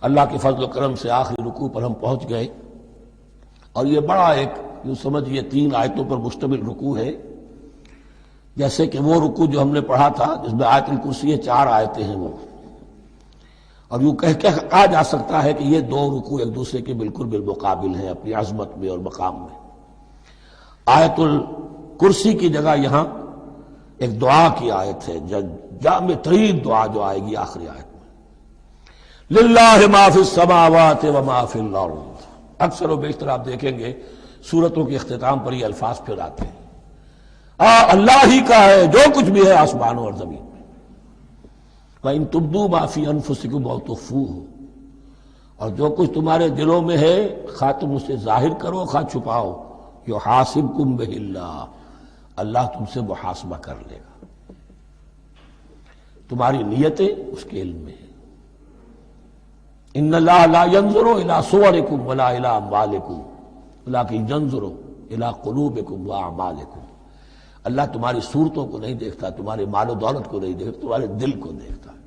اللہ کے فضل و کرم سے آخری رکوع پر ہم پہنچ گئے، اور یہ بڑا ایک یوں سمجھئے 3 آیتوں پر مشتمل رکوع ہے، جیسے کہ وہ رکوع جو ہم نے پڑھا تھا جس میں آیت الکرسی 4 آیتیں ہیں وہ، اور یوں کہا جا سکتا ہے کہ یہ 2 رکوع ایک دوسرے کے بالکل بالمقابل ہیں اپنی عظمت میں اور مقام میں۔ آیت الکرسی کی جگہ یہاں ایک دعا کی آیت ہے، جامع ترین دعا جو آئے گی آخری آیت میں، للہ ما فی السماوات و ما فی الارض۔ اکثر و بیشتر آپ دیکھیں گے سورتوں کے اختتام پر یہ الفاظ پھر آتے ہیں، اللہ ہی کا ہے جو کچھ بھی ہے آسمانوں اور زمین میں۔ وَإِن تُبْدُوا مَا فِي أَنفُسِكُمْ أَوْ تُخْفُوهُ، اور جو کچھ تمہارے دلوں میں ہے خواہ تم اسے ظاہر کرو خواہ چھپاؤ، يُحَاسِبْكُم بِهِ اللَّهُ، اللہ تم سے محاسبہ کر لے گا، تمہاری نیتیں اس کے علم میں ہیں۔ إِنَّ اللَّهَ لَا يَنظُرُ إِلَىٰ صُوَرِكُمْ وَلَا إِلَىٰ أَمْوَالِكُمْ وَلَٰكِن يَنظُرُ إِلَىٰ قُلُوبِكُمْ وَأَعْمَالِكُمْ۔ اللہ تمہاری صورتوں کو نہیں دیکھتا، تمہارے مال و دولت کو نہیں دیکھتا، تمہارے دل کو دیکھتا ہے،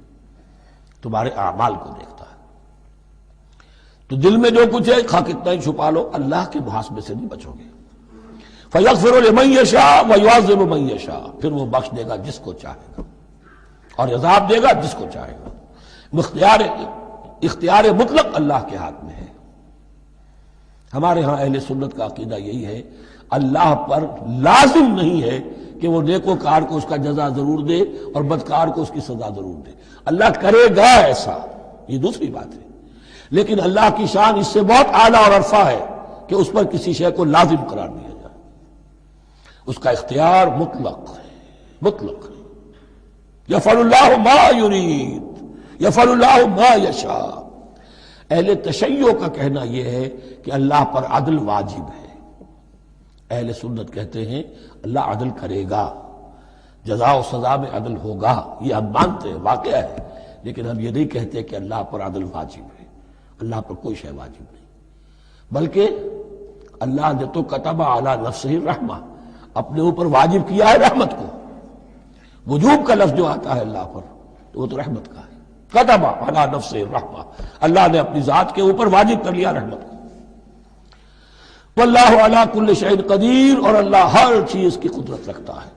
تمہارے اعمال کو دیکھتا ہے۔ تو دل میں جو کچھ ہے خواہ کتنا ہی چھپا لو، اللہ کے محاسبے سے نہیں بچو گے۔ فَيَغْفِرُ لِمَن يَشَاءُ وَيُعَذِّبُ مَن يَشَاءُ، پھر وہ بخش دے گا جس کو چاہے گا اور عذاب دے گا جس کو چاہے گا۔ اختیار مطلق اللہ کے ہاتھ میں ہے۔ ہمارے ہاں اہل سنت کا عقیدہ یہی ہے، اللہ پر لازم نہیں ہے کہ وہ نیکوکار کو اس کا جزا ضرور دے اور بدکار کو اس کی سزا ضرور دے، اللہ کرے گا ایسا، یہ دوسری بات ہے، لیکن اللہ کی شان اس سے بہت اعلیٰ اور عرفہ ہے کہ اس پر کسی شے کو لازم قرار دیا جائے۔ اس کا اختیار مطلق ہے، مطلق ہے۔ یفعل اللہ ما یرید، یفعل اللہ ما یشاء۔ اہل تشیع کا کہنا یہ ہے کہ اللہ پر عدل واجب ہے، اہل سنت کہتے ہیں اللہ عدل کرے گا، جزا و سزا میں عدل ہوگا، یہ ہم مانتے ہیں، واقعہ ہے، لیکن ہم یہ نہیں کہتے کہ اللہ پر عدل واجب ہے، اللہ پر کوئی شے واجب نہیں، بلکہ اللہ نے تو کتب علی نفسہ الرحمہ، اپنے اوپر واجب کیا ہے رحمت کو۔ وجوب کا لفظ جو آتا ہے اللہ پر تو وہ تو رحمت کا ہے، کتب علی نفسہ الرحمہ، اللہ نے اپنی ذات کے اوپر واجب کر لیا رحمت کو۔ واللہ علی کل شیء قدیر، اور اللہ ہر چیز کی قدرت رکھتا ہے۔